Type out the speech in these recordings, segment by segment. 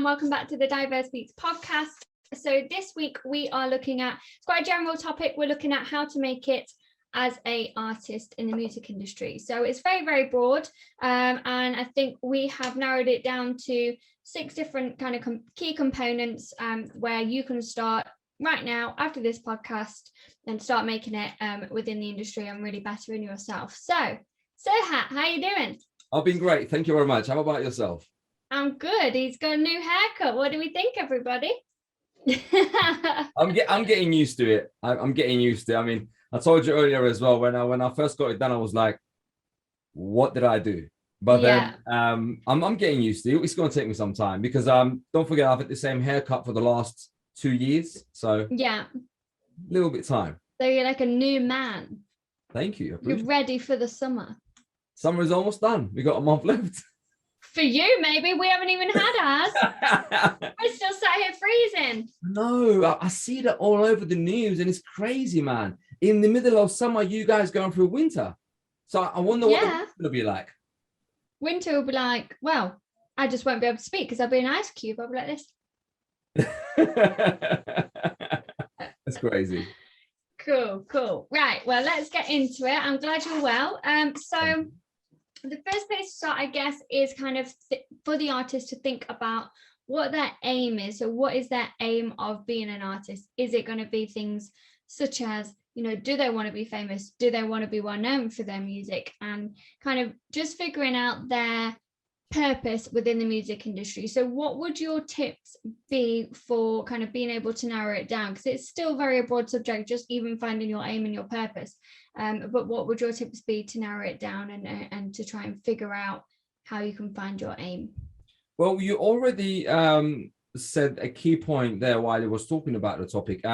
and welcome back to the Diverse Beats podcast. So this week we are looking at, it's quite a general topic, we're looking at how to make it as an artist in the music industry. So it's very, very broad, and I think we have narrowed it down to 6 different kind of key components where you can start right now after this podcast and start making it within the industry and really bettering yourself. So Serhat, how you doing? I've been great, thank you very much. How about yourself? I'm good. He's got a new haircut. What do we think, everybody? I'm getting used to it. I'm getting used to it. I mean, I told you earlier as well, when I first got it done, I was like, what did I do? But then I'm getting used to it. It's going to take me some time because don't forget, I've had the same haircut for the last 2 years. So yeah, a little bit of time. So you're like a new man. Thank you. You're ready for the summer. Summer is almost done. We got a month left. For you, maybe. We haven't even had ours. We're still sat here freezing. No, I see that all over the news and it's crazy, man. In the middle of summer, you guys going through winter. So I wonder what it's going to be like. Winter will be like, well, I just won't be able to speak because I'll be an ice cube. I'll be like this. That's crazy. Cool. Right, well, let's get into it. I'm glad you're well. So the first place to start, I guess, is kind of for the artist to think about what their aim is. So what is their aim of being an artist? Is it going to be things such as, do they want to be famous? Do they want to be well known for their music? And kind of just figuring out their purpose within the music industry. So what would your tips be for kind of being able to narrow it down? Because it's still very a broad subject, just even finding your aim and your purpose. But what would your tips be to narrow it down and to try and figure out how you can find your aim? Well, you already said a key point there while I was talking about the topic.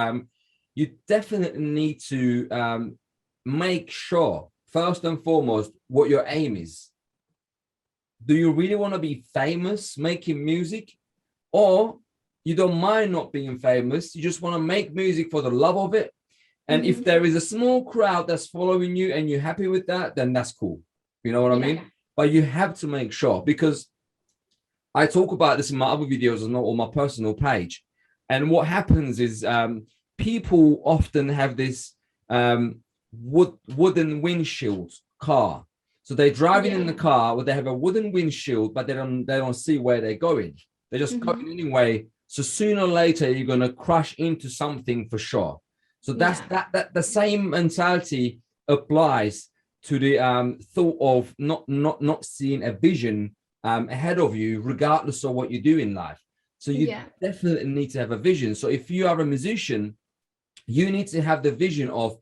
You definitely need to make sure, first and foremost, what your aim is. Do you really want to be famous making music? Or you don't mind not being famous, you just want to make music for the love of it? And if there is a small crowd that's following you and you're happy with that, then that's cool. You know what I mean? But you have to make sure, because I talk about this in my other videos and not on my personal page. And what happens is people often have this wooden windshield car. So they're driving in the car where they have a wooden windshield, but they don't see where they're going. They're just going anyway. So sooner or later, you're going to crash into something for sure. So that's that the same mentality applies to the thought of not seeing a vision ahead of you, regardless of what you do in life. So you definitely need to have a vision. So if you are a musician, you need to have the vision of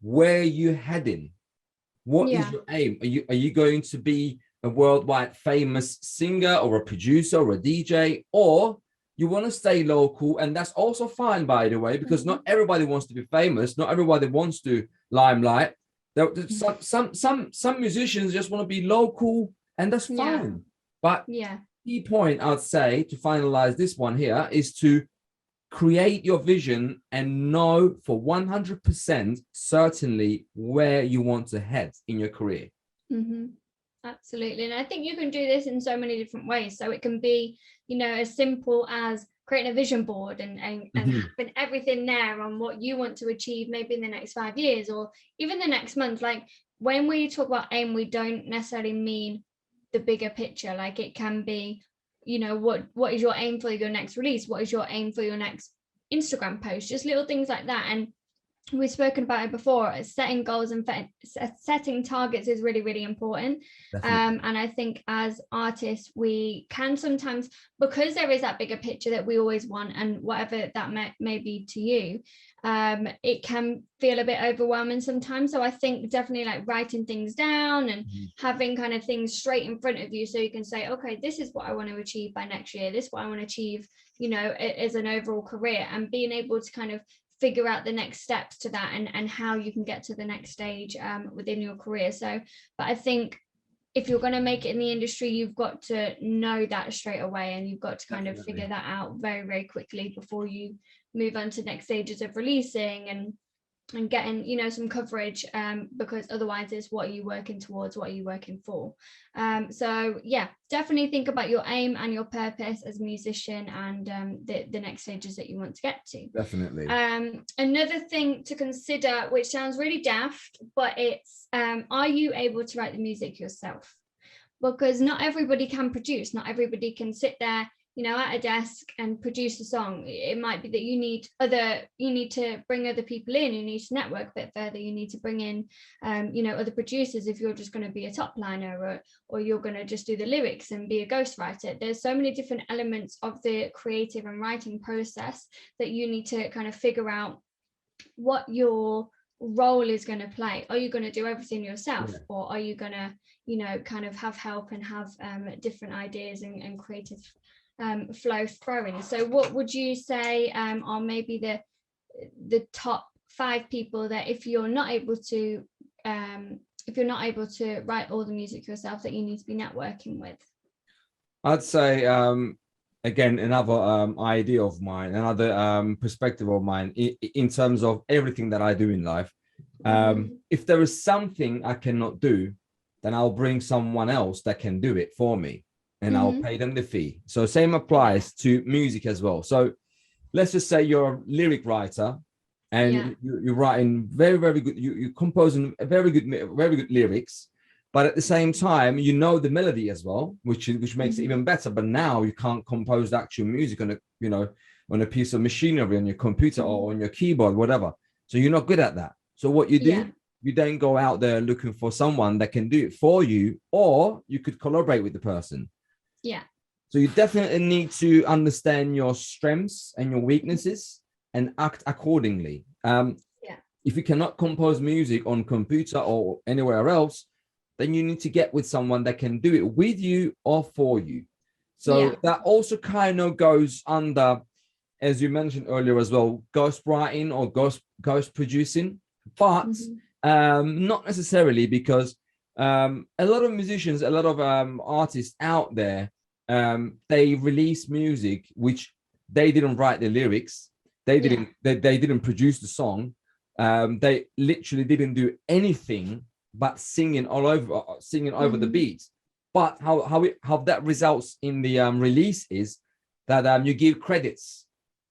where you're heading. What is your aim? Are you going to be a worldwide famous singer or a producer or a DJ, or you want to stay local? And that's also fine, by the way, because not everybody wants to be famous. Not everybody wants to limelight. Some musicians just want to be local, and that's fine. But key point I'd say to finalize this one here is to create your vision and know for 100% certainly where you want to head in your career. Absolutely. And I think you can do this in so many different ways. So it can be, as simple as creating a vision board and having everything there on what you want to achieve maybe in the next 5 years or even the next month. Like when we talk about aim, we don't necessarily mean the bigger picture. Like it can be, what is your aim for your next release? What is your aim for your next Instagram post? Just little things like that. And we've spoken about it before. Setting goals and setting targets is really, really important. And I think as artists, we can sometimes, because there is that bigger picture that we always want, and whatever that may be to you, it can feel a bit overwhelming sometimes. So I think definitely like writing things down and having kind of things straight in front of you, so you can say, okay, this is what I want to achieve by next year. This is what I want to achieve, as an overall career, and being able to kind of figure out the next steps to that and how you can get to the next stage within your career. So, but I think if you're going to make it in the industry, you've got to know that straight away, and you've got to kind of figure that out very, very quickly before you move on to next stages of releasing and and getting, you know, some coverage, because otherwise it's what are you working towards, what are you working for. So yeah, definitely think about your aim and your purpose as a musician, and the next stages that you want to get to. Definitely. Another thing to consider, which sounds really daft, but it's are you able to write the music yourself? Because not everybody can produce, not everybody can sit there, you know, at a desk and produce a song. It might be that you need to bring other people in, you need to network a bit further, you need to bring in you know, other producers if you're just going to be a top liner, or you're going to just do the lyrics and be a ghostwriter. There's so many different elements of the creative and writing process that you need to kind of figure out what your role is going to play. Are you going to do everything yourself, or are you going to, you know, kind of have help and have different ideas and creative flow throwing? So what would you say are maybe the top 5 people that if you're not able to write all the music yourself, that you need to be networking with? I'd say again, another idea of mine, another perspective of mine in terms of everything that I do in life. If there is something I cannot do, then I'll bring someone else that can do it for me, and I'll pay them the fee. So same applies to music as well. So let's just say you're a lyric writer, and you're writing very, very good, you're composing very good lyrics, but at the same time, you know the melody as well, which makes it even better. But now you can't compose the actual music on a piece of machinery, on your computer or on your keyboard, whatever. So you're not good at that. So what you do, you then go out there looking for someone that can do it for you, or you could collaborate with the person. Yeah. So you definitely need to understand your strengths and your weaknesses and act accordingly. If you cannot compose music on computer or anywhere else, then you need to get with someone that can do it with you or for you. So that also kind of goes under, as you mentioned earlier as well, ghostwriting or ghost producing, but not necessarily, because a lot of musicians, a lot of artists out there, they release music which they didn't write the lyrics, they didn't produce the song, they literally didn't do anything but singing over the beats. But how that results in the release is that you give credits.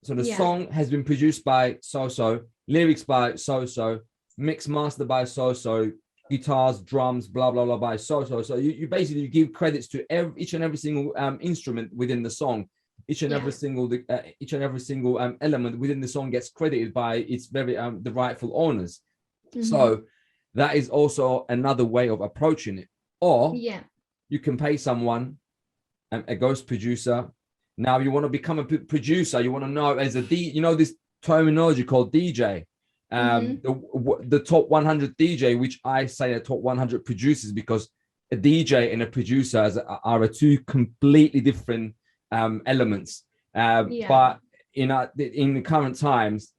So the song has been produced by so-so, lyrics by so-so, mix master by so-so, guitars, drums, blah blah blah by so-so. So you basically give credits to each and every single instrument within the song. Each and every single element within the song gets credited by its very the rightful owners. So that is also another way of approaching it. Or you can pay someone, a ghost producer. Now you want to become a producer, you want to know as a you know this terminology called DJ, the top 100 DJ, which I say are top 100 producers, because a DJ and a producer are two completely different elements. But in the current times,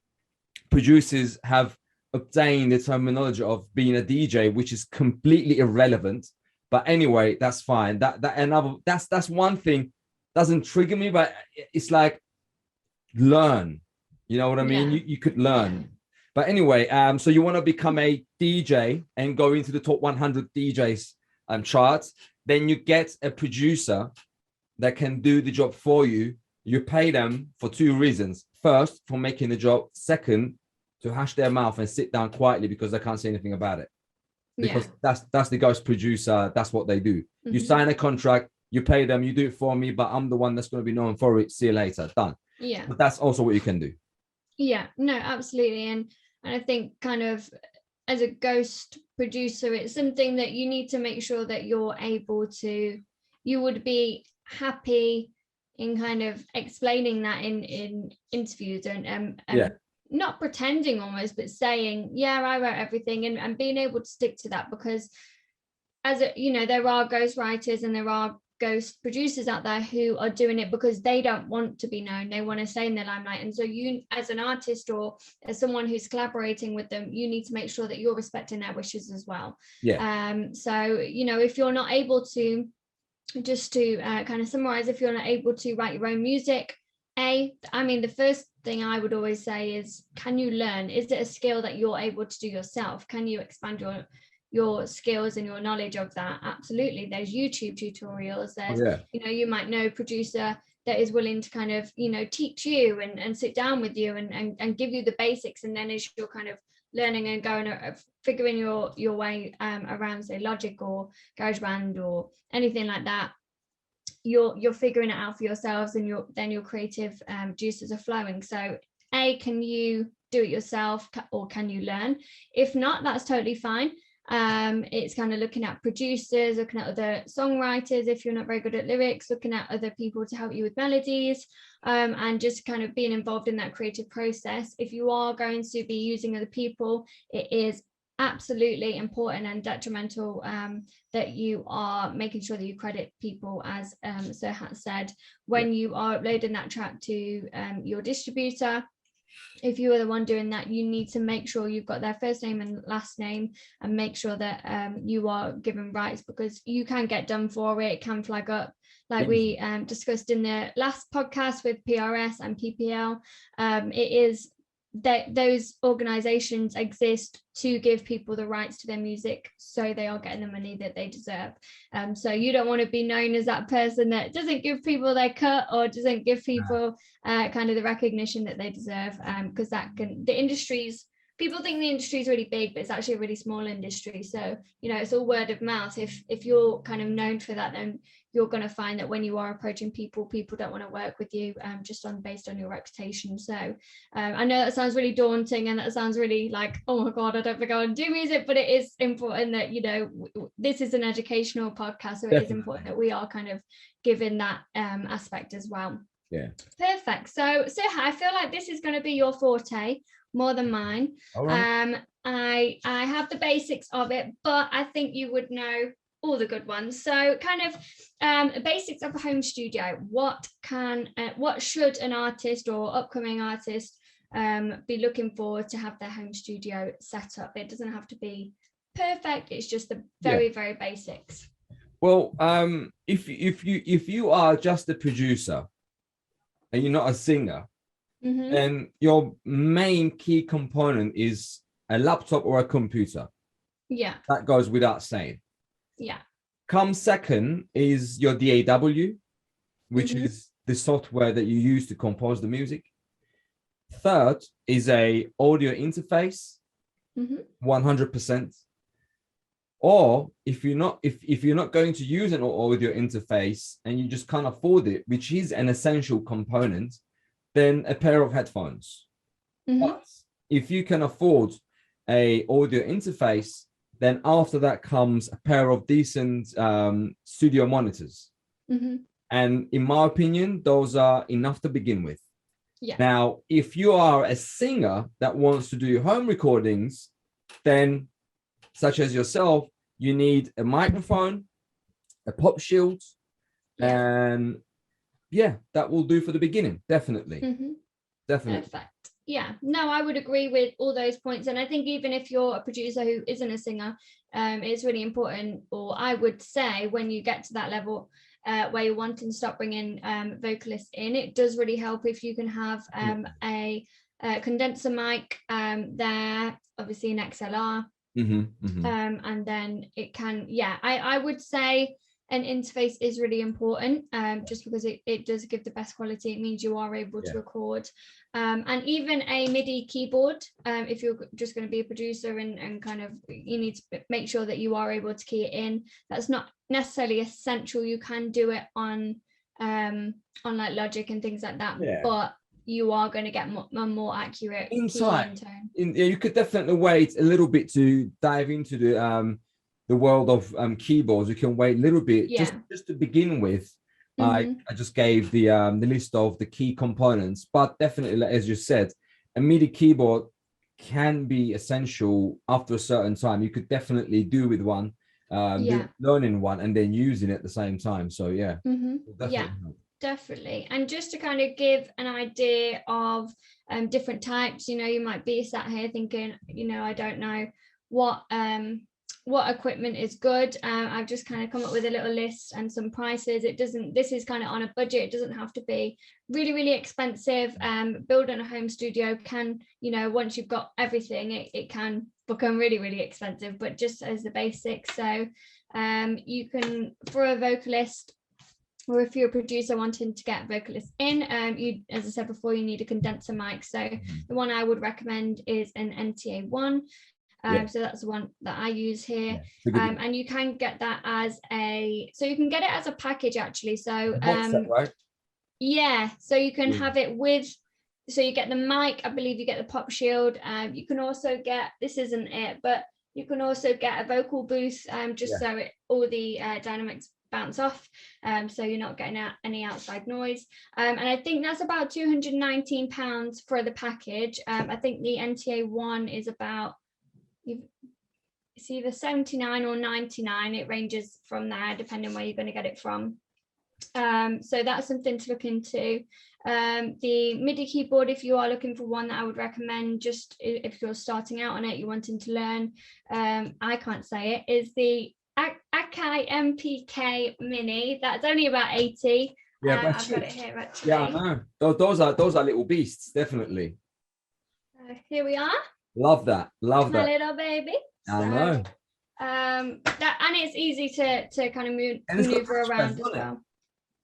producers have obtained the terminology of being a DJ, which is completely irrelevant. But anyway, that's fine. That's one thing doesn't trigger me, but it's like learn. You know what I mean? You could learn. But anyway, so you want to become a DJ and go into the top 100 DJs charts, then you get a producer that can do the job for you. You pay them for 2 reasons. First, for making the job. Second, to hash their mouth and sit down quietly because they can't say anything about it. Because that's the ghost producer. That's what they do. You sign a contract, you pay them, you do it for me, but I'm the one that's going to be known for it. See you later. Done. But that's also what you can do. No, absolutely. And I think kind of as a ghost producer, it's something that you need to make sure that you're able to, you would be happy in kind of explaining that in interviews and not pretending almost, but saying, I wrote everything, and being able to stick to that, because there are ghost writers and there are ghost producers out there who are doing it because they don't want to be known, they want to stay in the limelight. And so you, as an artist or as someone who's collaborating with them, you need to make sure that you're respecting their wishes as well. So if you're not able to, just to kind of summarize, if you're not able to write your own music, the thing I would always say is, can you learn? Is it a skill that you're able to do yourself? Can you expand your skills and your knowledge of that? Absolutely. There's YouTube tutorials. There's, you might know a producer that is willing to kind of, teach you and sit down with you and give you the basics. And then as you're kind of learning and going, figuring your way around, say, Logic or GarageBand or anything like that, you're figuring it out for yourselves, and your creative juices are flowing. So can you do it yourself, or can you learn? If not, that's totally fine. It's kind of looking at producers, looking at other songwriters if you're not very good at lyrics, looking at other people to help you with melodies, and just kind of being involved in that creative process. If you are going to be using other people, it is absolutely important and detrimental that you are making sure that you credit people, as Serhat said, when you are uploading that track to your distributor. If you are the one doing that, you need to make sure you've got their first name and last name, and make sure that you are given rights, because you can get done for it. It can flag up, like we discussed in the last podcast with PRS and PPL. It is that those organizations exist to give people the rights to their music, so they are getting the money that they deserve. So you don't want to be known as that person that doesn't give people their cut, or doesn't give people kind of the recognition that they deserve, because people think the industry is really big, but it's actually a really small industry. So it's all word of mouth. If you're kind of known for that, then you're going to find that when you are approaching people don't want to work with you, just based on your reputation. So I know that sounds really daunting, and that sounds really like, oh my God, I don't think I want to do music, but it is important that, this is an educational podcast, so it is important that we are kind of given that aspect as well. Yeah. Perfect. So I feel like this is going to be your forte more than mine. All right. I have the basics of it, but I think you would know all the good ones. So kind of basics of a home studio. What should an artist or upcoming artist be looking for to have their home studio set up? It doesn't have to be perfect. It's just the very basics. Well, if you are just a producer and you're not a singer, then your main key component is a laptop or a computer. Yeah. That goes without saying. Yeah. Come second is your DAW, which is the software that you use to compose the music. Third is a audio interface, 100%. Or if you're not going to use an audio interface and you just can't afford it, which is an essential component, then a pair of headphones. But if you can afford a audio interface, then after that comes a pair of decent studio monitors. And in my opinion, those are enough to begin with. Yeah. Now, if you are a singer that wants to do home recordings, then such as yourself, you need a microphone, a pop shield, and that will do for the beginning. Definitely. Perfect. Yeah, no, I would agree with all those points. And I think even if you're a producer who isn't a singer, it's really important, or I would say when you get to that level where you're wanting to start bringing vocalists in, it does really help if you can have a condenser mic there, obviously an XLR. And then it can, I would say an interface is really important, just because it does give the best quality. It means you are able to record, and even a MIDI keyboard, if you're just going to be a producer and kind of, you need to make sure that you are able to key it in. That's not necessarily essential. You can do it on like Logic and things like that, but you are going to get more accurate insight. Key in tone. You could definitely wait a little bit to dive into the world of keyboards. You can wait a little bit just to begin with. I just gave the list of the key components, but definitely, as you said, a MIDI keyboard can be essential after a certain time. You could definitely do with one, learning one and then using it at the same time. So definitely. And just to kind of give an idea of different types, you might be sat here thinking, I don't know what what equipment is good. I've just kind of come up with a little list and some prices. This is kind of on a budget. It doesn't have to be really, really expensive. Building a home studio can, once you've got everything, it can become really, really expensive, but just as the basics. So you can, for a vocalist, or if you're a producer wanting to get vocalists in, you, as I said before, you need a condenser mic. So the one I would recommend is an NTA1. So that's the one that I use here. And you can get that so you can get it as a package actually. So right? Yeah, so you can have it with, so you get the mic, I believe you get the pop shield. You can also get, this isn't it, but you can also get a vocal booth, so all the dynamics bounce off, so you're not getting any outside noise. And I think that's about £219 for the package. I think the NTA one is about, it's either 79 or 99. It ranges from there depending where you're going to get it from. So that's something to look into. The MIDI keyboard, if you are looking for one that I would recommend, just if you're starting out on it, you're wanting to learn, I can't say it, is the Akai MPK Mini. That's only about 80. I've got it here actually. Yeah, I know. Those are little beasts, definitely. Here we are. Love that. My little baby. I know. That, and it's easy to kind of maneuver around as well.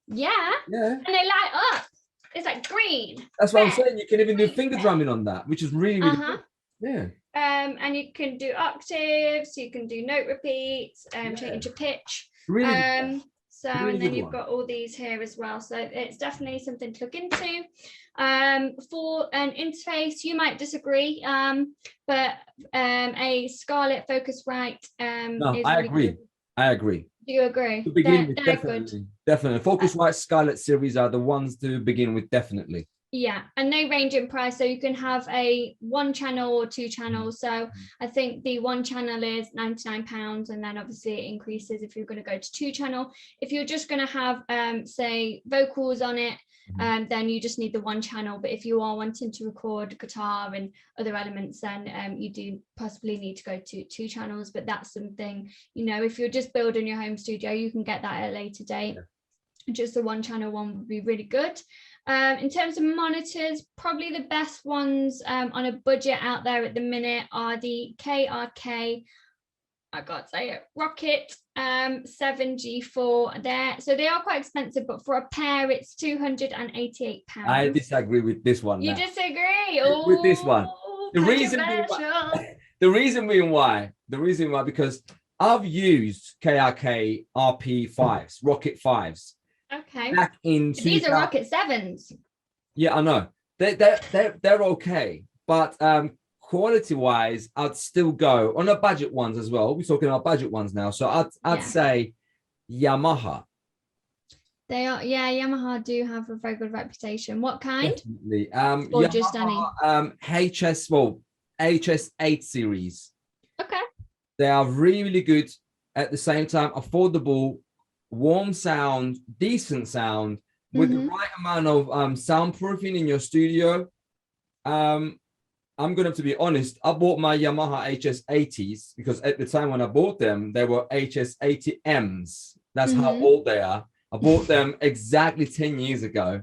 Yeah. And they light up. It's like green. That's what I'm saying. You can even do finger drumming on that, which is really, really good. Yeah. And you can do octaves, you can do note repeats, change your pitch. Really. And then you've got all these here as well. So it's definitely something to look into. For an interface, you might disagree, but a Scarlett Focusrite no, is I really agree. good. I agree. Do you agree? To begin with, they're good. Definitely. Focusrite Scarlett series are the ones to begin with, definitely. Yeah, and they range in price, so you can have a 1 channel or 2 channels. So I think the 1 channel is £99, and then obviously it increases if you're going to go to 2 channel. If you're just going to have say vocals on it, then you just need the 1 channel. But if you are wanting to record guitar and other elements, then you do possibly need to go to 2 channels. But that's something, if you're just building your home studio, you can get that at a later date. Just the 1 channel one would be really good. In terms of monitors, probably the best ones on a budget out there at the minute are the KRK, I can't say it, Rocket 7G4 there. So they are quite expensive, but for a pair, it's £288. I disagree with this one. You disagree? With this one. The reason why, because I've used KRK RP5s, Rocket 5s. Okay. Back in these are Rocket 7s. Yeah, I know. They're okay, but quality wise, I'd still go on the budget ones as well. We're talking about budget ones now, so I'd say Yamaha. They are, Yamaha do have a very good reputation. What kind? Definitely. Or Yamaha, just any? HS8 series. Okay. They are really, really good. At the same time, affordable, warm sound, decent sound, with the right amount of soundproofing in your studio. I'm going to have to be honest, I bought my Yamaha HS80s because at the time when I bought them, they were HS80Ms. That's how old they are. I bought them exactly 10 years ago.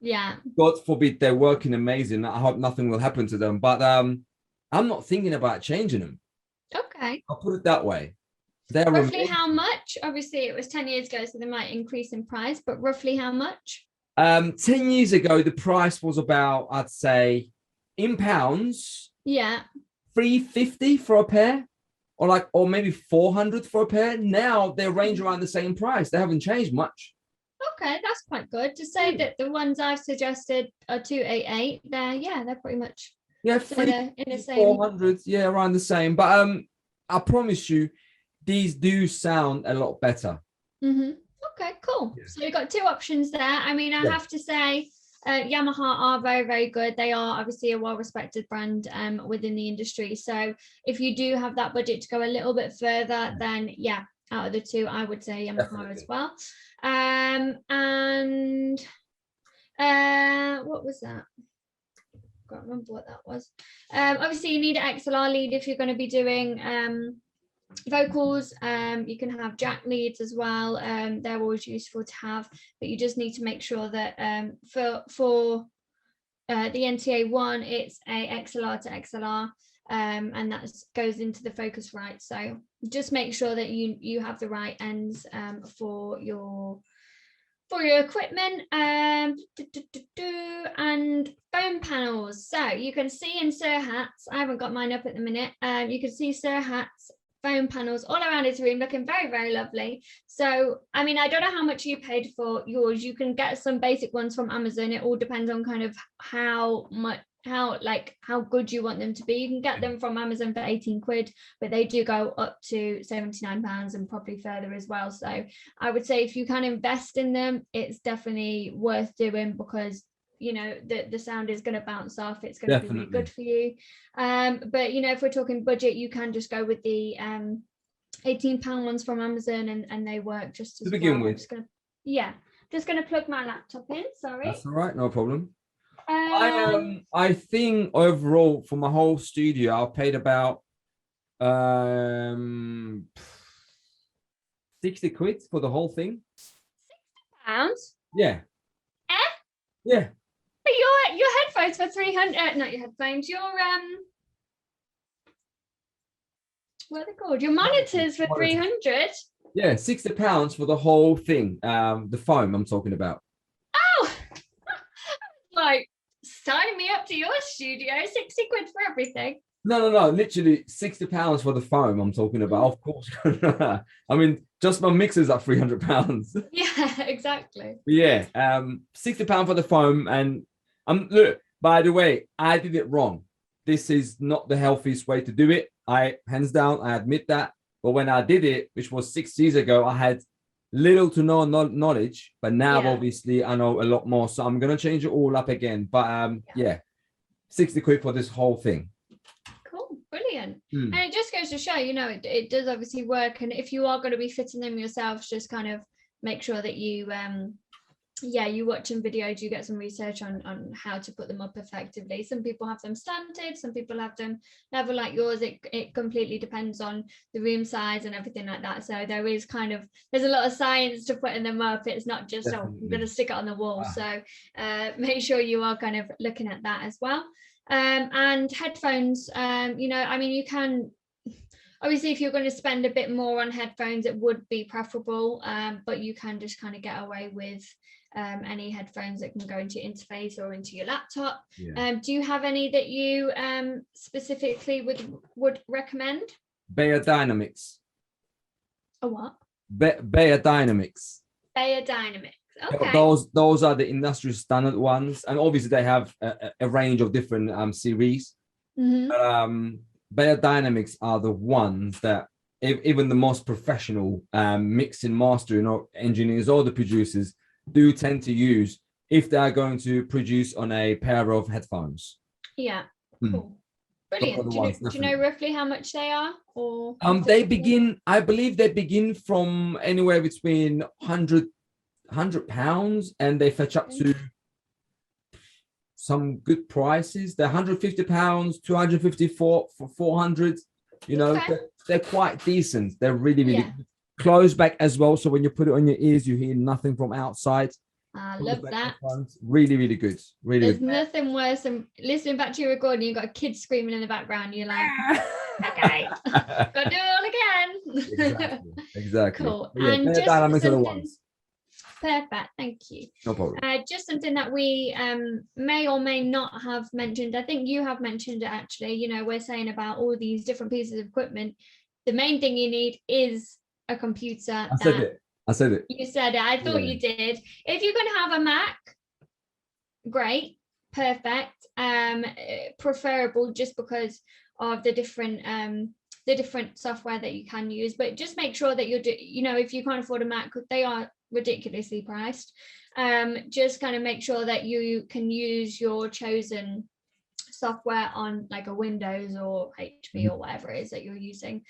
Yeah. God forbid they're working amazing. I hope nothing will happen to them. But I'm not thinking about changing them. Okay. I'll put it that way. They're roughly amazing. How much? Obviously, it was 10 years ago, so they might increase in price, but roughly how much? 10 years ago, the price was about, I'd say, in pounds, £350 for a pair, or maybe 400 for a pair. Now they range around the same price. They haven't changed much. Okay, that's quite good to say that the ones I've suggested are 288. They're pretty much in the same 400, around the same. But I promise you, these do sound a lot better. Okay, cool. So you've got 2 options there. I mean, I have to say, Yamaha are very, very good. They are obviously a well-respected brand within the industry. So if you do have that budget to go a little bit further, then out of the 2, I would say Yamaha as well. And what was that? Can't remember what that was. Obviously, you need an XLR lead if you're going to be doing vocals. You can have jack leads as well. They're always useful to have, but you just need to make sure that for the NTA one, it's a XLR to XLR, and that goes into the Focusrite. So just make sure that you have the right ends for your equipment. And phone panels. So you can see in Serhat's, I haven't got mine up at the minute. You can see Serhat's phone panels all around his room, looking very, very lovely. So, I mean, I don't know how much you paid for yours. You can get some basic ones from Amazon. It all depends on kind of how good you want them to be. You can get them from Amazon for 18 quid, but they do go up to £79 and probably further as well. So I would say if you can invest in them, it's definitely worth doing, because the sound is going to bounce off. It's going to be really good for you. But if we're talking budget, you can just go with the £18 ones from Amazon, and they work just as to begin well. with. Just gonna plug my laptop in. Sorry. That's all right, no problem. I think overall for my whole studio, I paid about 60 quid for the whole thing. £60? Yeah. Yeah. But your headphones for 300. Not your headphones. Your what are they called? Your monitors for 300. Yeah, £60 for the whole thing. The foam I'm talking about. Oh, like sign me up to your studio. 60 quid for everything. No, literally £60 for the foam I'm talking about. Of course. I mean, just my mixers are £300. Yeah, exactly. Yeah, £60 for the foam. And look, by the way, I did it wrong. This is not the healthiest way to do it. Hands down, I admit that. But when I did it, which was 6 years ago, I had little to no knowledge. But now, obviously, I know a lot more. So I'm going to change it all up again. But 60 quid for this whole thing. Cool. Brilliant. And it just goes to show, it does obviously work. And if you are going to be fitting them yourselves, just kind of make sure that you you watch some videos, you get some research on how to put them up effectively. Some people have them slanted, some people have them level like yours. It completely depends on the room size and everything like that. So there's a lot of science to putting them up. It's not just I'm going to stick it on the wall. Wow. So make sure you are kind of looking at that as well. And headphones, you can obviously, if you're going to spend a bit more on headphones, it would be preferable, but you can just kind of get away with any headphones that can go into your interface or into your laptop. Do you have any that you specifically would recommend? Beyerdynamics. A what? Beyerdynamics. Beyerdynamics. Okay. Those are the industry standard ones, and obviously they have a range of different series. Mm-hmm. Beyerdynamics are the ones that even the most professional mixing, mastering engineers or the producers do tend to use if they are going to produce on a pair of headphones. Yeah, cool. Brilliant. Do you know roughly how much they are? Or I believe they begin from anywhere between £100 and they fetch up to some good prices. They're £150, £250 for 400. They're quite decent. They're really good. Close back as well, so when you put it on your ears, you hear nothing from outside. I love that. Really, really good. There's nothing worse than listening back to your recording. You've got a kid screaming in the background. You're like, okay, gotta do it all again. Exactly. Cool. And just something. Perfect, thank you. No problem. Just something that we may or may not have mentioned. I think you have mentioned it actually. We're saying about all these different pieces of equipment. The main thing you need is a computer. I said it. You said it. I thought you did. If you can have a Mac, great, perfect. Preferable just because of the different software that you can use. But just make sure that if you can't afford a Mac, they are ridiculously priced. Just kind of make sure that you can use your chosen software on like a Windows or HP or whatever it is that you're using.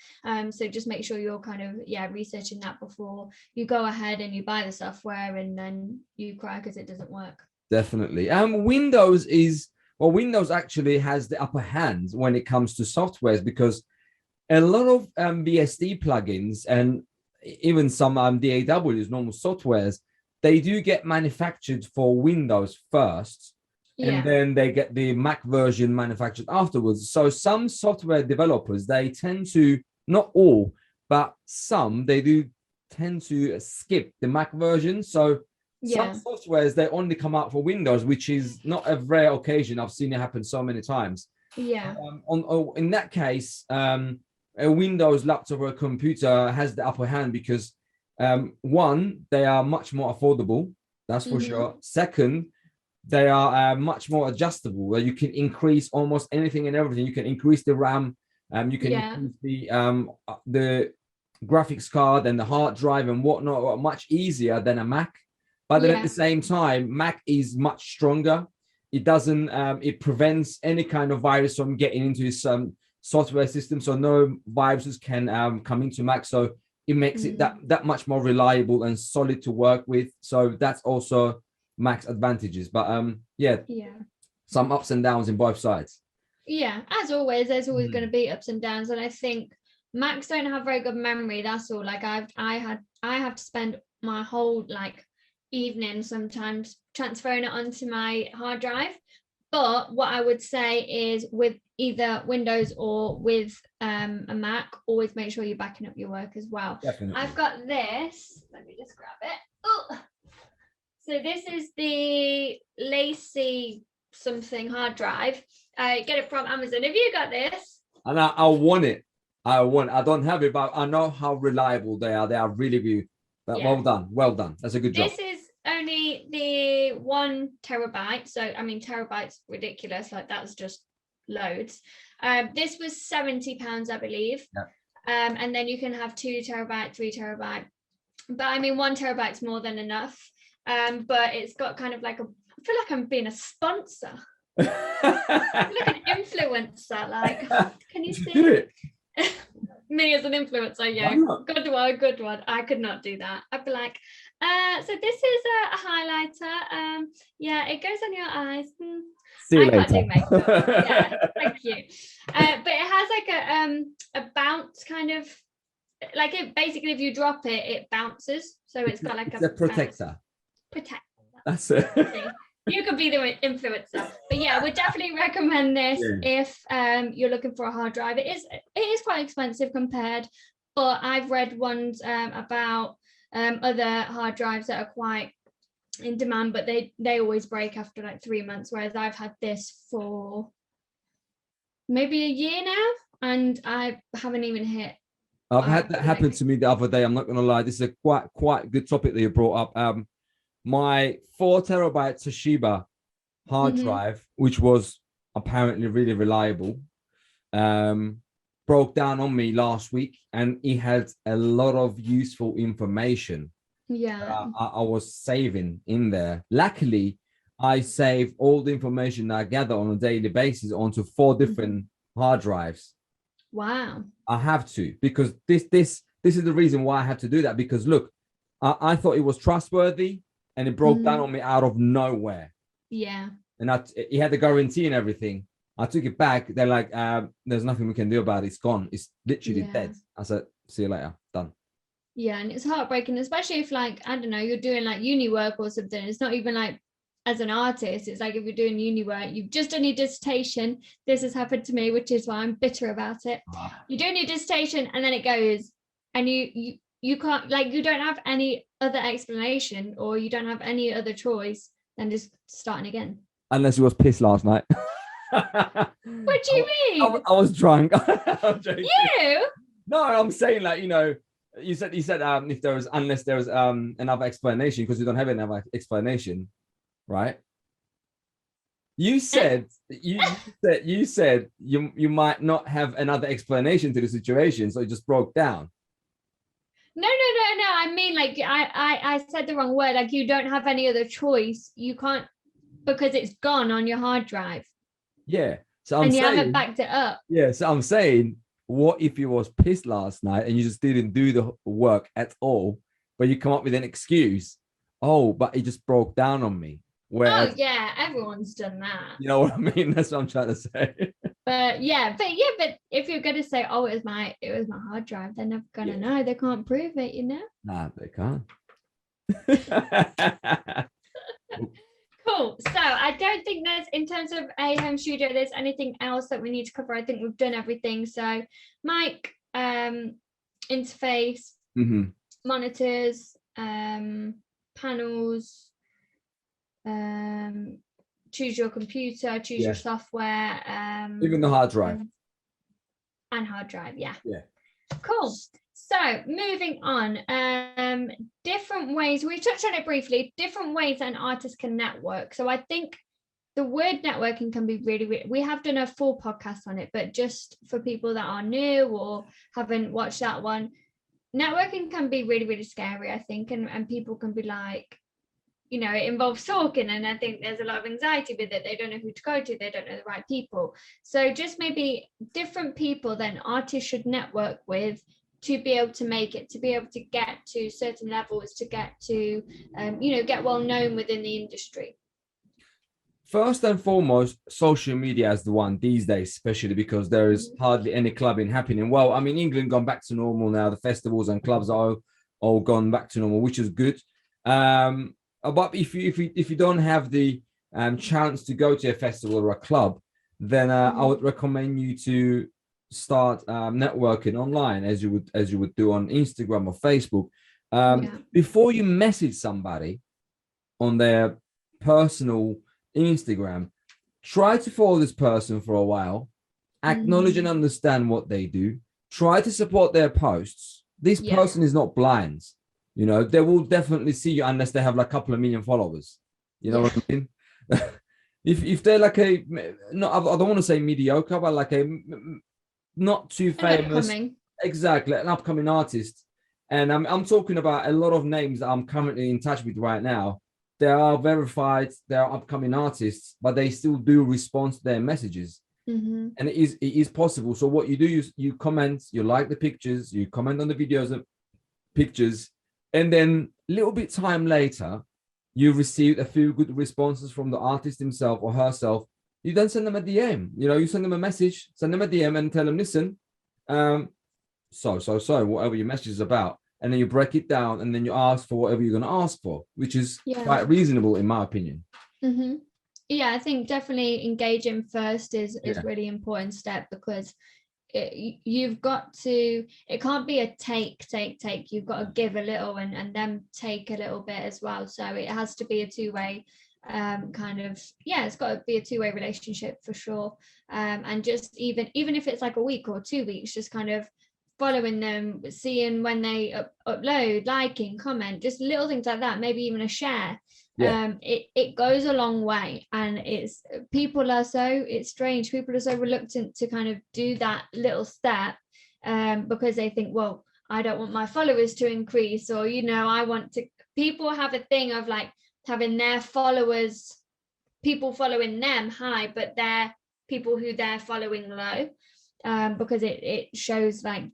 So just make sure you're kind of researching that before you go ahead and you buy the software and then you cry because it doesn't work. Definitely. Windows actually has the upper hand when it comes to softwares, because a lot of BSD plugins and even some DAWs, normal softwares, they do get manufactured for Windows first, and then they get the Mac version manufactured afterwards. So some software developers, they tend to, not all, but some, they do tend to skip the Mac version. So some softwares, they only come out for Windows, which is not a rare occasion. I've seen it happen so many times. In that case, a Windows laptop or a computer has the upper hand because one, they are much more affordable, that's for sure. Second, they are much more adjustable, where you can increase almost anything and everything. You can increase the RAM, you can increase the graphics card and the hard drive and whatnot much easier than a Mac. But then at the same time, Mac is much stronger. It doesn't, it prevents any kind of virus from getting into some software system, so no viruses can come into Mac. So it makes it that much more reliable and solid to work with. So that's also Mac's advantages. But some ups and downs in both sides. As always, there's always going to be ups and downs, and I think Macs don't have very good memory. That's all. Like I have to spend my whole evening sometimes transferring it onto my hard drive. But what I would say is, with either Windows or with a Mac, always make sure you're backing up your work as well. Definitely. I've got this. Let me just grab it. Oh, so this is the Lacy something hard drive. I get it from Amazon. Have you got this? And I want it. I don't have it, but I know how reliable they are. They are really good. But well done. That's a good job. This is only the 1 terabyte. So I mean, terabytes ridiculous. Like that's just loads. This was £70, I believe. And then you can have 2 terabyte, 3 terabyte. But I mean, 1 terabyte's more than enough. But it's got kind of I feel like I'm being a sponsor. Like an influencer. Can you see it? Me as an influencer? Good one. I could not do that. I'd be like, so this is a highlighter. It goes on your eyes. See you I later. can't do makeup. Thank you. But it has a bounce kind of, it basically, if you drop it, it bounces. So it's got it's a protector. Protector. That's it. You could be the influencer. But I would definitely recommend this if you're looking for a hard drive. It is quite expensive compared, but I've read ones about other hard drives that are quite in demand, but they always break after 3 months, whereas I've had this for maybe a year now, and I haven't even hit. I've had that happen to me the other day. I'm not going to lie. This is a quite good topic that you brought up. My 4 terabyte Toshiba hard drive, which was apparently really reliable, broke down on me last week, and it had a lot of useful information. I was saving in there. Luckily, I save all the information that I gather on a daily basis onto 4 different hard drives. Wow. I have to, because this is the reason why I had to do that, because look, I thought it was trustworthy, and it broke down on me out of nowhere. And it had the guarantee and everything. I took it back. They're like, there's nothing we can do about it. It's gone. It's literally dead. I said, see you later. Done. And it's heartbreaking, especially if I don't know, you're doing uni work or something. It's not even as an artist. It's if you're doing uni work, you've just done your dissertation. This has happened to me, which is why I'm bitter about it. You're doing your dissertation and then it goes, and you can't, you don't have any other explanation, or you don't have any other choice than just starting again. Unless you was pissed last night. What do you mean? I was drunk. You? No, I'm saying you said if there was, unless there was another explanation, because you don't have another explanation, right? You said you said you might not have another explanation to the situation, so it just broke down. No. I mean, I said the wrong word. You don't have any other choice. You can't, because it's gone on your hard drive. So I'm saying, haven't backed it up. So I'm saying, what if you was pissed last night and you just didn't do the work at all, but you come up with an excuse? Oh, but it just broke down on me. Whereas, everyone's done that. You know what I mean? That's what I'm trying to say. But if you're gonna say, oh, it was my hard drive, they're never gonna know. They can't prove it, you know. Nah, they can't. Cool. So I don't think there's, in terms of a home studio, there's anything else that we need to cover. I think we've done everything. So mic, interface, monitors, panels, choose your computer, choose your software, even the hard drive. And hard drive, yeah. Cool. So moving on, different ways, we touched on it briefly, different ways that an artist can network. So I think the word networking can be really, we have done a full podcast on it, but just for people that are new or haven't watched that one, networking can be really, really scary, I think, and people can be like, you know, it involves talking, and I think there's a lot of anxiety with it. They don't know who to go to, they don't know the right people. So just maybe different people then artists should network with to be able to make it, to be able to get to certain levels, to get to, get well known within the industry. First and foremost, social media is the one these days, especially because there is hardly any clubbing happening. Well, I mean, England gone back to normal now. The festivals and clubs are all gone back to normal, which is good. But if you don't have the chance to go to a festival or a club, then I would recommend you to start networking online as you would do on Instagram or Facebook. Before you message somebody on their personal Instagram, try to follow this person for a while, acknowledge and understand what they do, try to support their posts. This person is not blind. You know, they will definitely see you unless they have like a couple of million followers. You know what I mean? if they're like I don't want to say mediocre, but like a not too famous, exactly, an upcoming artist. And I'm talking about a lot of names that I'm currently in touch with right now. They are verified, they are upcoming artists, but they still do respond to their messages. And it is possible. So what you do is you comment, you like the pictures, you comment on the videos of pictures, and then a little bit time later, you receive a few good responses from the artist himself or herself. You then send them a DM. You know, you send them a message, send them a DM and tell them, listen, so, whatever your message is about. And then you break it down and then you ask for whatever you're going to ask for, which is quite reasonable in my opinion. Yeah, I think definitely engaging first is really important step, because you've got to, it can't be a take, you've got to give a little and then take a little bit as well. So it has to be a two-way it's got to be a two-way relationship for sure. And just even if it's like a week or 2 weeks, just kind of following them, seeing when they upload, liking, comment, just little things like that, maybe even a share. It goes a long way. And it's strange, people are so reluctant to kind of do that little step, because they think, well, I don't want my followers to increase, or people have a thing of like having their followers, people following them high, but they're people who they're following low, because it shows like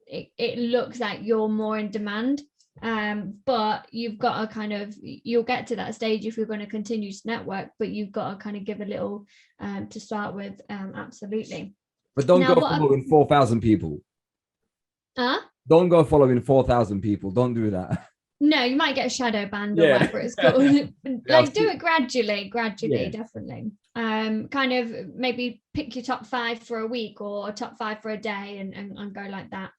it looks like you're more in demand. But you've got to you'll get to that stage if you're going to continue to network, but you've got to kind of give a little to start with. Absolutely. But don't go following 4,000 people. Don't go following 4,000 people. Don't do that. No, you might get a shadow banned or whatever it's called. Do it gradually, definitely. Kind of maybe pick your top 5 for a week or top 5 for a day and go like that.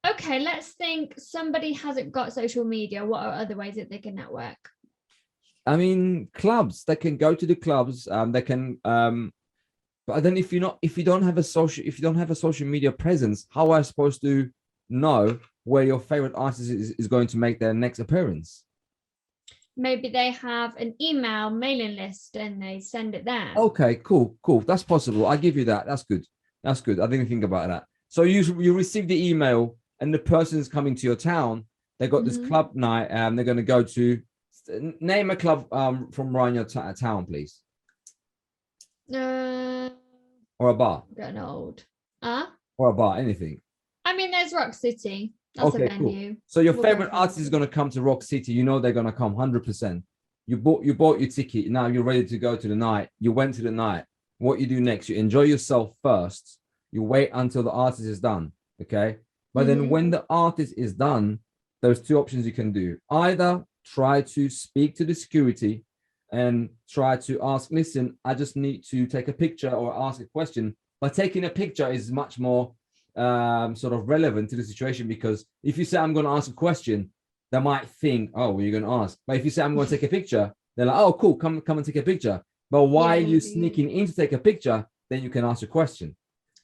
Okay, let's think somebody hasn't got social media. What are other ways that they can network? I mean, clubs, they can go to the clubs. They can but then if you don't have a social media presence, how are you supposed to know where your favorite artist is going to make their next appearance? Maybe they have an email mailing list and they send it there. Okay, cool. That's possible. I give you that. That's good. I didn't think about that. So you receive the email and the person is coming to your town. They got this club night and they're going to go to, name a club from around your town, please. Or a bar. Getting old. Or a bar, anything. I mean, there's Rock City. That's a venue. Cool. So your favorite artist is going to come to Rock City. You know they're going to come 100%. You bought your ticket. Now you're ready to go to the night. You went to the night. what you do next, you enjoy yourself first. You wait until the artist is done. Okay. But then when the artist is done, there's two options you can do. Either try to speak to the security and try to ask, listen, I just need to take a picture or ask a question. But taking a picture is much more sort of relevant to the situation, because if you say, I'm going to ask a question, they might think, oh, well, you're going to ask. But if you say, I'm going to take a picture, they're like, oh, cool, come and take a picture. But why are you sneaking in to take a picture? Then you can ask a question.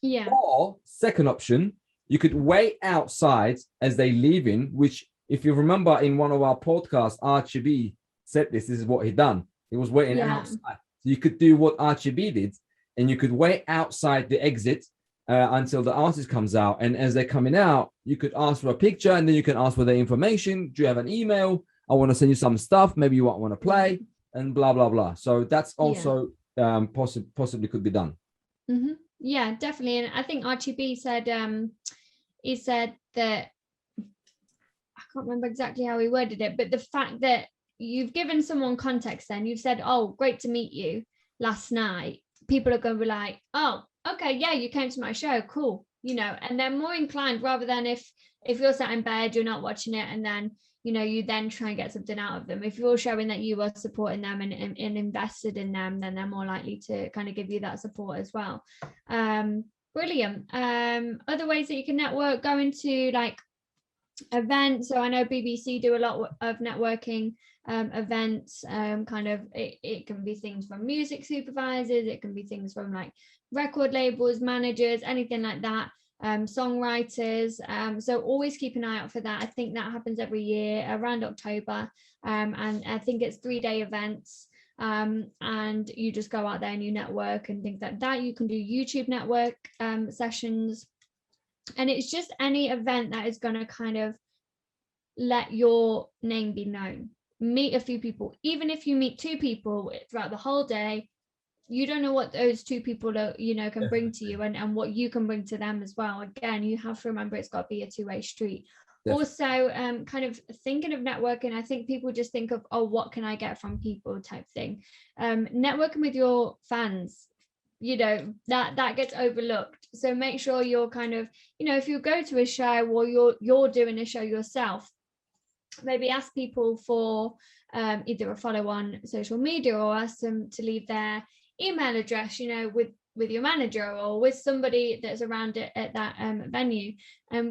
Yeah. Or second option, you could wait outside as they leave in, which if you remember in one of our podcasts, Archie B said this is what he done. He was waiting outside. So you could do what Archie B did, and you could wait outside the exit until the artist comes out. And as they're coming out, you could ask for a picture, and then you can ask for their information. Do you have an email? I want to send you some stuff. Maybe you want to play, and blah, blah, blah. So that's also possibly could be done. Mm-hmm. Yeah, definitely. And I think Archie B said, he said that, I can't remember exactly how he worded it, but the fact that you've given someone context, then you've said, oh, great to meet you last night. People are going to be like, oh, okay, yeah, you came to my show, cool, you know, and they're more inclined, rather than if you're sat in bed, you're not watching it, and then, you know, you then try and get something out of them. If you're showing that you are supporting them and invested in them, then they're more likely to kind of give you that support as well. Brilliant. Other ways that you can network, go into like events. So I know BBC do a lot of networking events. Kind of it can be things from music supervisors, it can be things from like record labels, managers, anything like that. Songwriters. So always keep an eye out for that. I think that happens every year around October. And I think it's 3-day events. And you just go out there and you network and things like that. You can do YouTube network sessions. And it's just any event that is going to kind of let your name be known. Meet a few people. Even if you meet 2 people throughout the whole day, you don't know what those 2 people are, you know, can bring to you, and what you can bring to them as well. Again, you have to remember it's got to be a 2-way street. Definitely. Also, kind of thinking of networking, I think people just think of, oh, what can I get from people type thing. Networking with your fans, you know, that gets overlooked. So make sure you're kind of, you know, if you go to a show or you're doing a show yourself, maybe ask people for either a follow on social media, or ask them to leave their email address, you know, with your manager or with somebody that's around it at that venue.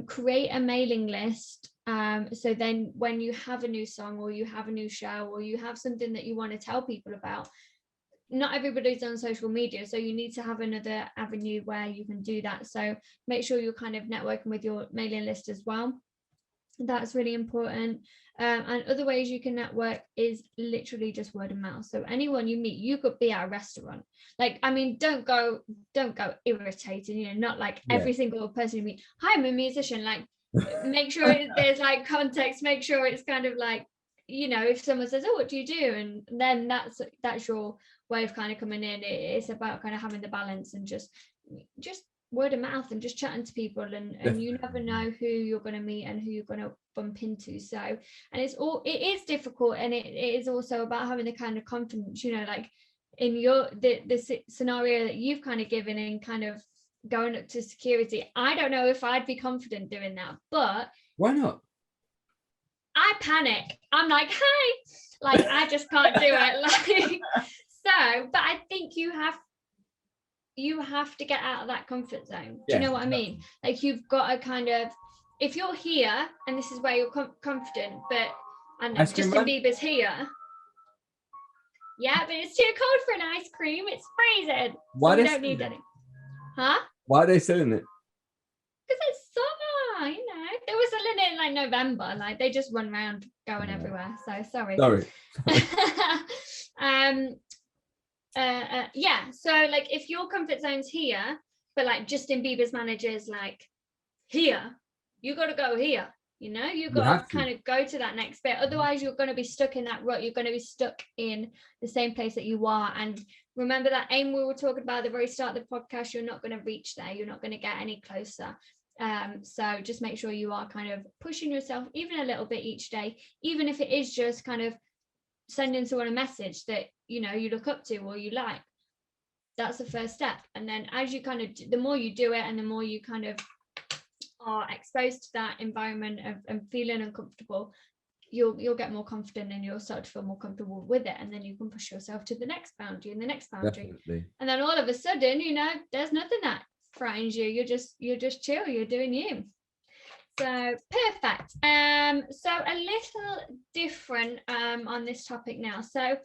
Create a mailing list, so then when you have a new song or you have a new show or you have something that you want to tell people about, not everybody's on social media, so you need to have another avenue where you can do that. So make sure you're kind of networking with your mailing list as well. That's really important. And other ways you can network is literally just word of mouth. So anyone you meet, you could be at a restaurant. Like, I mean, don't go irritated, you know, not like every single person you meet, hi, I'm a musician. Like, make sure there's like context, make sure it's kind of like, you know, if someone says, oh, what do you do? And then that's your way of kind of coming in. It's about kind of having the balance and just word of mouth and just chatting to people, and you never know who you're going to meet and who you're going to bump into. So, and it is difficult, and it is also about having the kind of confidence, you know, like in the scenario that you've kind of given and kind of going up to security. I don't know if I'd be confident doing that, but why not? I panic. I'm like, hey, like I just can't do it. Like, so, but I think you have to get out of that comfort zone. Do you know what I mean? Like, you've got to kind of, if you're here and this is where you're confident, but I know Justin Bieber's here. Yeah, but it's too cold for an ice cream. It's freezing. Why so we don't need any. Huh? Why are they selling it? Because it's summer, you know. They were selling it in like November. Like, they just run around going everywhere. So sorry. Yeah, so like if your comfort zone's here, but like Justin Bieber's manager's like here, you got to go here, you know, you got to kind of go to that next bit. Otherwise you're going to be stuck in that rut. You're going to be stuck in the same place that you are. And remember that aim we were talking about at the very start of the podcast, you're not going to reach there, you're not going to get any closer. So just make sure you are kind of pushing yourself even a little bit each day, even if it is just kind of sending someone a message that, you know, you look up to or you like. that's the first step. And then as you kind of, the more you do it and the more you kind of are exposed to that environment of feeling uncomfortable, you'll get more confident and you'll start to feel more comfortable with it, and then you can push yourself to the next boundary and the next boundary. Definitely. And then all of a sudden, you know, there's nothing that frightens you. You're just chill, you're doing you. So perfect. So a little different on this topic now. So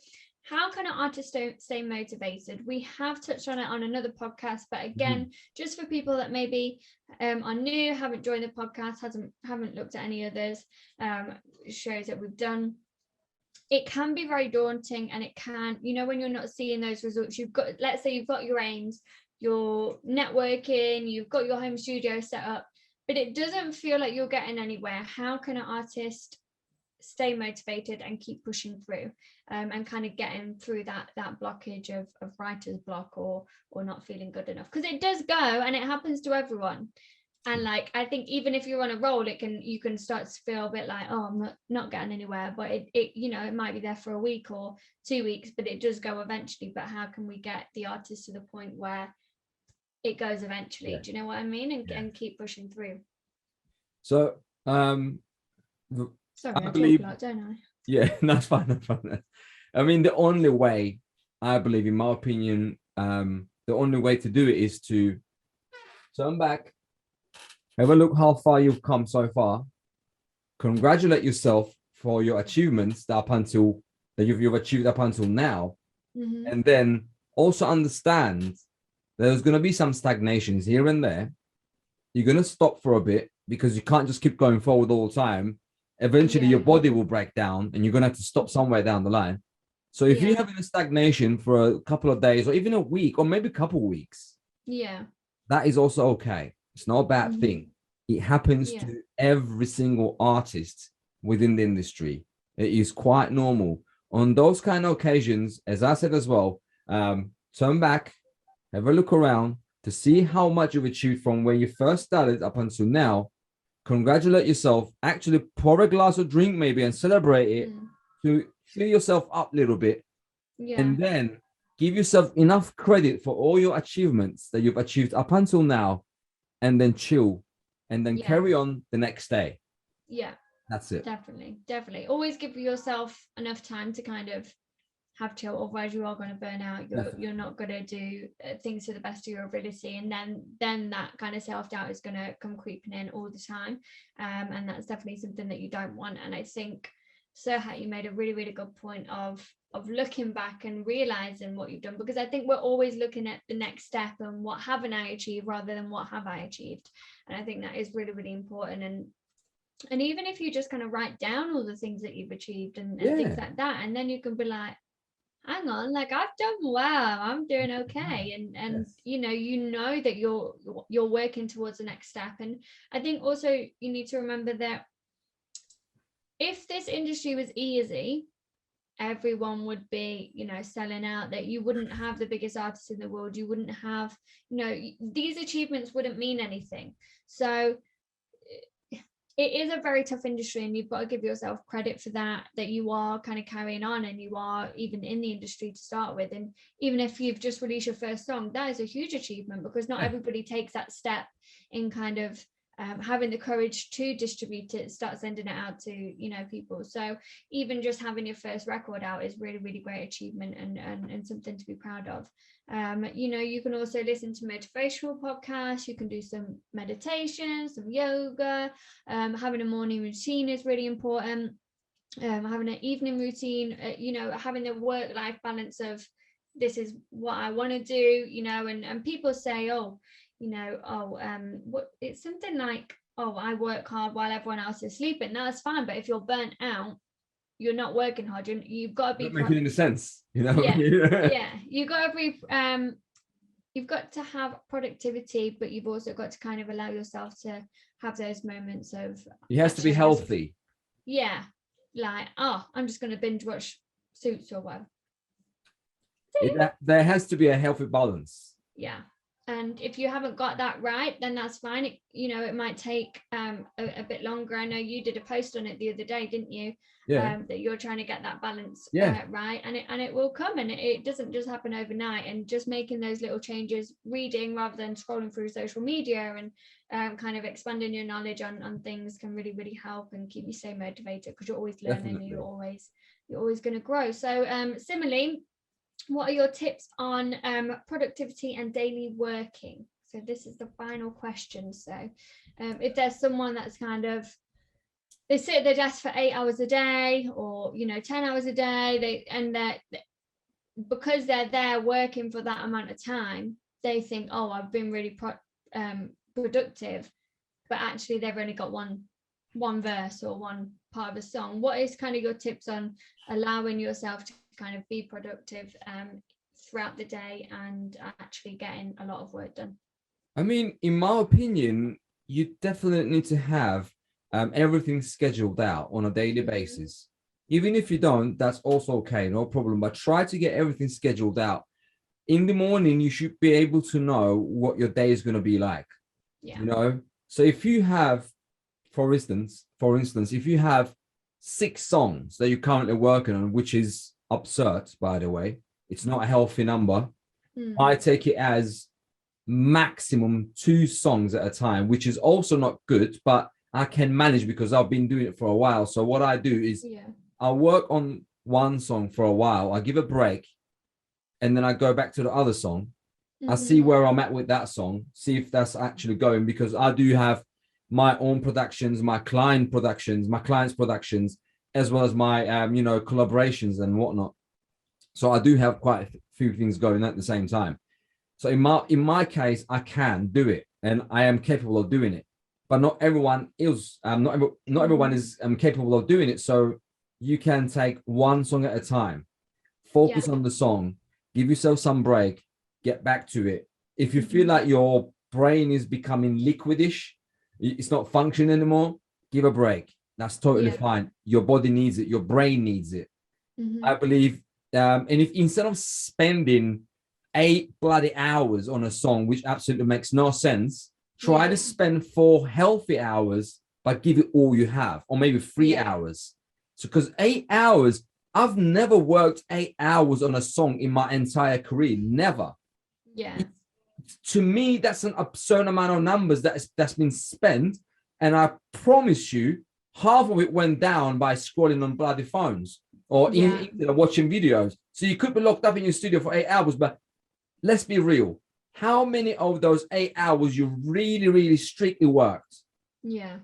how can an artist stay motivated? We have touched on it on another podcast, but again, just for people that maybe are new, haven't joined the podcast, haven't looked at any others shows that we've done, it can be very daunting, and it can, you know, when you're not seeing those results, you've got, let's say you've got your aims, you're networking, you've got your home studio set up, but it doesn't feel like you're getting anywhere. How can an artist stay motivated and keep pushing through and kind of getting through that blockage of writer's block or not feeling good enough? Because it does go, and it happens to everyone. And like, I think even if you're on a roll, you can start to feel a bit like, oh, I'm not getting anywhere, but it you know, it might be there for a week or 2 weeks, but it does go eventually. But how can we get the artist to the point where it goes eventually? Yeah. Do you know what I mean? And keep pushing through. So sorry, I believe, talk a lot, don't I? Yeah, that's fine. I mean, the only way, I believe, in my opinion, the only way to do it is to turn back, have a look how far you've come so far, congratulate yourself for your achievements that you've achieved up until now, and then also understand there's going to be some stagnations here and there. You're going to stop for a bit because you can't just keep going forward all the time. Eventually your body will break down and you're going to have to stop somewhere down the line. So if you're having a stagnation for a couple of days or even a week or maybe a couple of weeks, that is also okay. It's not a bad thing. It happens to every single artist within the industry. It is quite normal. On those kind of occasions, as I said as well, turn back, have a look around to see how much you've achieved from when you first started up until now. Congratulate yourself, actually pour a glass of drink maybe and celebrate it to fill yourself up a little bit. And then give yourself enough credit for all your achievements that you've achieved up until now, and then chill and then carry on the next day. That's it. Definitely always give yourself enough time to kind of have chill, otherwise you are going to burn out. You're not going to do things to the best of your ability, and then that kind of self-doubt is going to come creeping in all the time, and that's definitely something that you don't want. And I think, Serhat, you made a really, really good point of looking back and realizing what you've done, because I think we're always looking at the next step and what haven't I achieved rather than what have I achieved. And I think that is really, really important. And even if you just kind of write down all the things that you've achieved and things like that, and then you can be like, hang on, like I've done well, I'm doing okay, and you know that you're working towards the next step. And I think also you need to remember that if this industry was easy, everyone would be, you know, selling out, that you wouldn't have the biggest artists in the world, you wouldn't have, you know, these achievements wouldn't mean anything. So it is a very tough industry, and you've got to give yourself credit for that you are kind of carrying on, and you are even in the industry to start with. And even if you've just released your first song, that is a huge achievement, because not everybody takes that step in kind of having the courage to distribute it, start sending it out to, you know, people. So even just having your first record out is really, really great achievement, and something to be proud of. You know, you can also listen to motivational podcasts, you can do some meditation, some yoga, having a morning routine is really important, having an evening routine, you know, having the work-life balance of this is what I want to do, you know. And people say, oh, you know, what, it's something like, oh, I work hard while everyone else is sleeping. No, that's fine, but if you're burnt out, you're not working hard. You've got to be making any sense, you know. You've got to be you've got to have productivity, but you've also got to kind of allow yourself to have those moments of, it has to be healthy. Like, oh, I'm just going to binge watch Suits or whatever. There has to be a healthy balance. And if you haven't got that right, then that's fine. It might take a bit longer. I know you did a post on it the other day, didn't you? Yeah. That you're trying to get that balance Yeah. right, and it will come, and it doesn't just happen overnight. And just making those little changes, reading rather than scrolling through social media, and kind of expanding your knowledge on things can really, really help and keep you so motivated, because you're always learning. And you're always going to grow. So similarly, what are your tips on productivity and daily working? So this is the final question. So if there's someone that's kind of, they sit at their desk for 8 hours a day, or 10 hours a day, they're because they're there working for that amount of time, they think, oh, I've been really productive, but actually they've only got one verse or one part of a song. What is kind of your tips on allowing yourself to kind of be productive throughout the day and actually getting a lot of work done? I mean, in my opinion, you definitely need to have everything scheduled out on a daily basis. Even if you don't, that's also okay, no problem. But try to get everything scheduled out. In the morning, you should be able to know what your day is going to be like. Yeah. So if you have, for instance, if you have 6 songs that you're currently working on, which is absurd, by the way, it's not a healthy number. I take it as maximum 2 songs at a time, which is also not good, but I can manage because I've been doing it for a while. So what I do is I work on one song for a while, I give a break, and then I go back to the other song. I see where I'm at with that song, see if that's actually going, because I do have my own productions, my clients' productions, as well as my collaborations and whatnot. So I do have quite a few things going at the same time. So in my case, I can do it, and I am capable of doing it. But not everyone is. Not everyone is capable of doing it. So you can take one song at a time, focus on the song, give yourself some break, get back to it. If you feel like your brain is becoming liquidish, it's not functioning anymore, give a break. That's totally fine. Your body needs it. Your brain needs it. I believe. And if instead of spending 8 bloody hours on a song, which absolutely makes no sense, try to spend 4 healthy hours, but give it all you have, or maybe 3 hours. So, because 8 hours, I've never worked 8 hours on a song in my entire career. Never. Yeah. To me, that's an absurd amount of numbers that's been spent. And I promise you, half of it went down by scrolling on bloody phones or watching videos. So you could be locked up in your studio for 8 hours, but let's be real. How many of those 8 hours you really, really strictly worked? Yeah.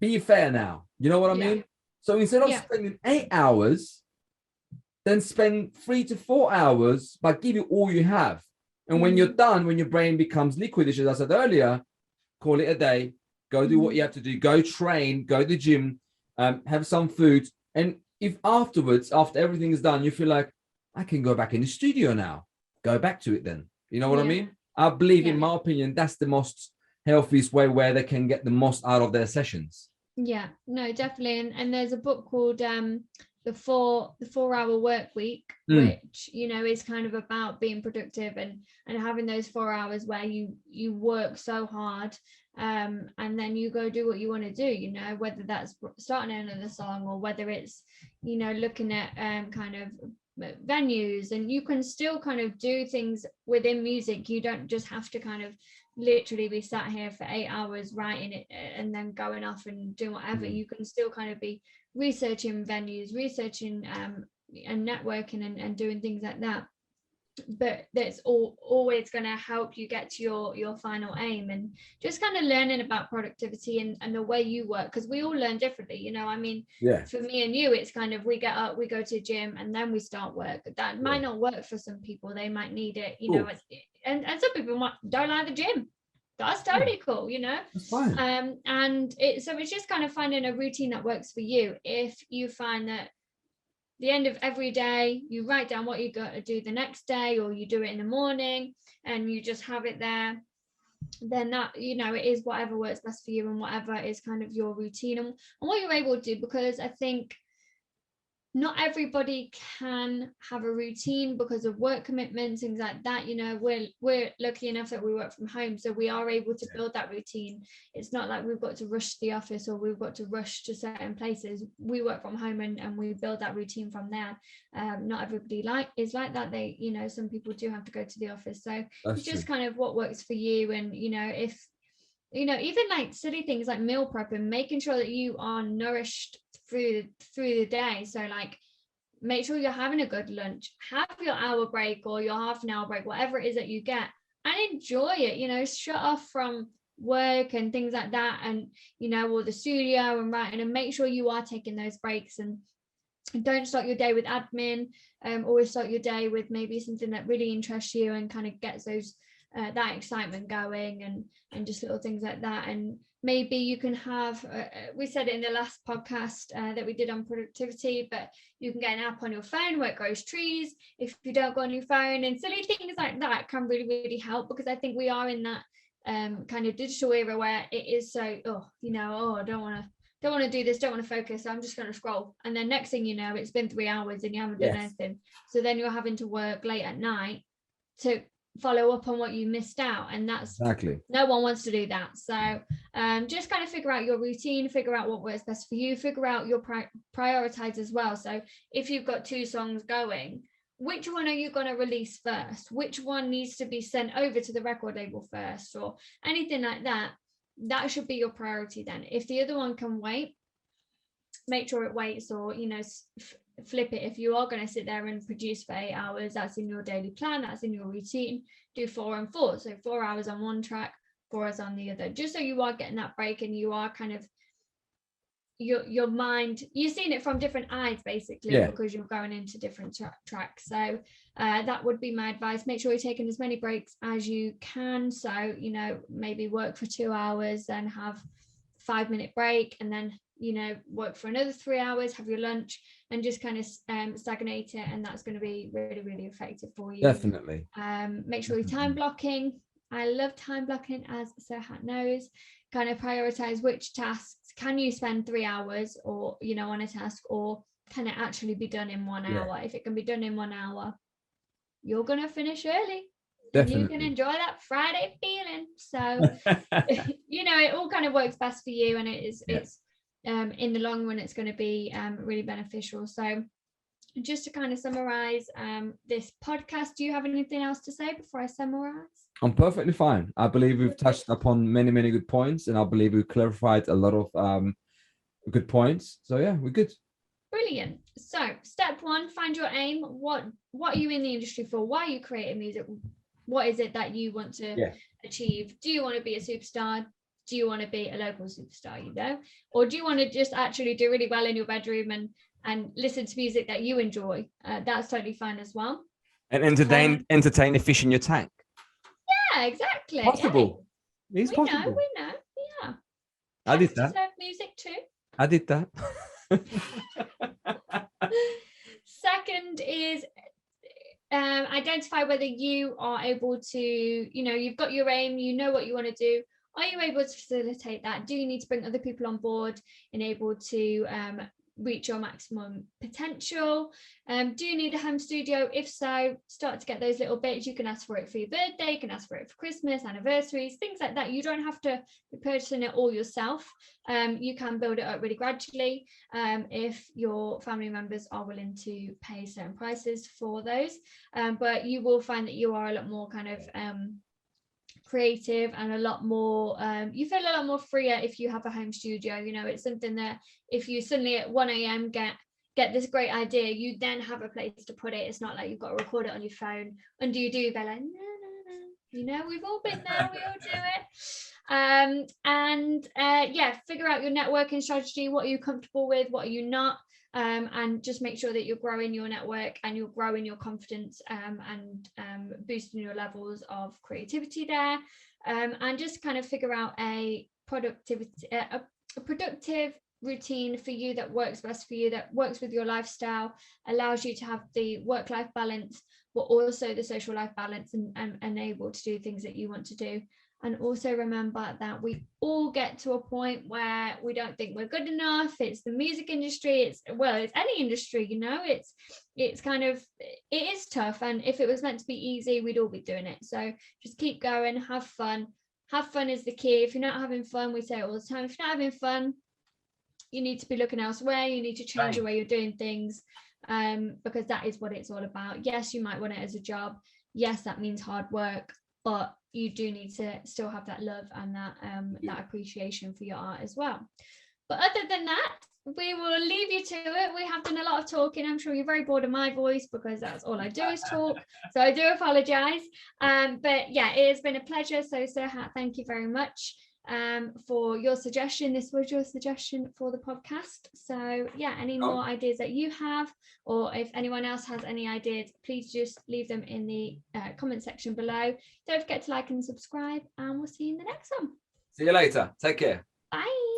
Be fair now. You know what I mean? So instead of spending 8 hours, then spend 3 to 4 hours, but give it all you have. And when you're done, when your brain becomes liquidish, as I said earlier, call it a day. Go do what you have to do. Go train. Go to the gym. Have some food. And if afterwards, after everything is done, you feel like, I can go back in the studio now, go back to it then. You know what I mean? I believe, in my opinion, that's the most healthiest way where they can get the most out of their sessions. Yeah, no, definitely. And there's a book called the 4-hour work week, which is kind of about being productive and having those 4 hours where you work so hard, and then you go do what you want to do, whether that's starting another song, or whether it's looking at kind of venues. And you can still kind of do things within music. You don't just have to kind of literally be sat here for 8 hours writing it and then going off and doing whatever. You can still kind of be researching venues, researching and networking and doing things like that. But that's always going to help you get to your final aim, and just kind of learning about productivity and the way you work, because we all learn differently. I mean, for me and you, it's kind of, we get up, we go to the gym, and then we start work. That might not work for some people. They might need it, and some people don't like the gym. That's totally cool, That's fine. And it's just kind of finding a routine that works for you. If you find that the end of every day you write down what you got to do the next day, or you do it in the morning and you just have it there, then that it is whatever works best for you and whatever is kind of your routine and what you're able to do. Because I think not everybody can have a routine because of work commitments, things like that. You know, we're lucky enough that we work from home, so we are able to build that routine. It's not like we've got to rush to the office or we've got to rush to certain places. We work from home and we build that routine from there. Not everybody is like that. They, you know, some people do have to go to the office, so it's just kind of what works for you. And you know, if you know, even like silly things like meal prep and making sure that you are nourished through the day. So like, make sure you're having a good lunch, have your hour break or your half an hour break, whatever it is that you get, and enjoy it. You know, shut off from work and things like that, and you know, or the studio and writing, and make sure you are taking those breaks. And don't start your day with admin. Always start your day with maybe something that really interests you and kind of gets those that excitement going, and just little things like that. And maybe you can have we said it in the last podcast that we did on productivity, but you can get an app on your phone where it grows trees if you don't go on your phone, and silly things like that can really help, because I think we are in that kind of digital era where it is so, I don't want to do this, don't want to focus, I'm just going to scroll, and then next thing you know, it's been 3 hours and you haven't done anything. So then you're having to work late at night to follow up on what you missed out, and that's exactly, no one wants to do that. So just kind of figure out your routine, figure out what works best for you, figure out your prioritize as well. So if you've got 2 songs going, which one are you going to release first? Which one needs to be sent over to the record label first, or anything like that? That should be your priority. Then if the other one can wait, make sure it waits, or you know, flip it. If you are going to sit there and produce for 8 hours, that's in your daily plan, that's in your routine. Do 4 and 4, so 4 hours on one track, 4 hours on the other, just so you are getting that break, and you are kind of your mind, you're seeing it from different eyes basically, because you're going into different tracks. So that would be my advice. Make sure you're taking as many breaks as you can. So you know, maybe work for 2 hours, then have 5-minute break, and then you know, work for another 3 hours, have your lunch, and just kind of stagnate it, and that's going to be really effective for you. Definitely. Make sure you're time blocking. I love time blocking, as Serhat knows. Kind of prioritize which tasks can you spend 3 hours, or you know, on a task, or can it actually be done in 1 hour? If it can be done in 1 hour, you're gonna finish early. Definitely. And you can enjoy that Friday feeling. So you know, it all kind of works best for you, and it's in the long run, it's going to be really beneficial. So just to kind of summarize this podcast, do you have anything else to say before I summarize? I'm perfectly fine. I believe we've touched upon many good points, and I believe we've clarified a lot of good points. So yeah, we're good. Brilliant. So step 1, find your aim. What are you in the industry for? Why are you creating music? What is it that you want to achieve? Do you want to be a superstar? Do you want to be a local superstar, you know? Or do you want to just actually do really well in your bedroom and listen to music that you enjoy? That's totally fine as well. And entertain the fish in your tank. Yeah, exactly. Possible. Hey, we know. Yeah. I did that. Music too. I did that. Second is identify whether you are able to, you know, you've got your aim, you know what you want to do. Are you able to facilitate that? Do you need to bring other people on board and able to reach your maximum potential? Do you need a home studio? If so, start to get those little bits. You can ask for it for your birthday, you can ask for it for Christmas, anniversaries, things like that. You don't have to be purchasing it all yourself. You can build it up really gradually if your family members are willing to pay certain prices for those. But you will find that you are a lot more kind of creative and a lot more you feel a lot more freer if you have a home studio. You know, it's something that if you suddenly at 1 a.m. get this great idea, you then have a place to put it. It's not like you've got to record it on your phone and you do go like no, you know, we've all been there, we all do it. Figure out your networking strategy. What are you comfortable with, what are you not? And just make sure that you're growing your network and you're growing your confidence and boosting your levels of creativity there, and just kind of figure out a productive routine for you that works best for you, that works with your lifestyle, allows you to have the work-life balance but also the social life balance, and able to do things that you want to do. And also remember that we all get to a point where we don't think we're good enough. It's the music industry, it's any industry, you know, it's kind of, it is tough. And if it was meant to be easy, we'd all be doing it. So just keep going, have fun. Have fun is the key. If you're not having fun, we say it all the time, if you're not having fun, you need to be looking elsewhere. You need to change the way you're doing things, because that is what it's all about. Yes, you might want it as a job. Yes, that means hard work, but you do need to still have that love and that appreciation for your art as well. But other than that, we will leave you to it. We have done a lot of talking. I'm sure you're very bored of my voice because that's all I do is talk. So I do apologize. But yeah, it has been a pleasure. So Serhat, thank you very much for your suggestion. This was your suggestion for the podcast. So yeah, any more ideas that you have, or if anyone else has any ideas, please just leave them in the comment section below. Don't forget to like and subscribe, and we'll see you in the next one. See you later. Take care. Bye.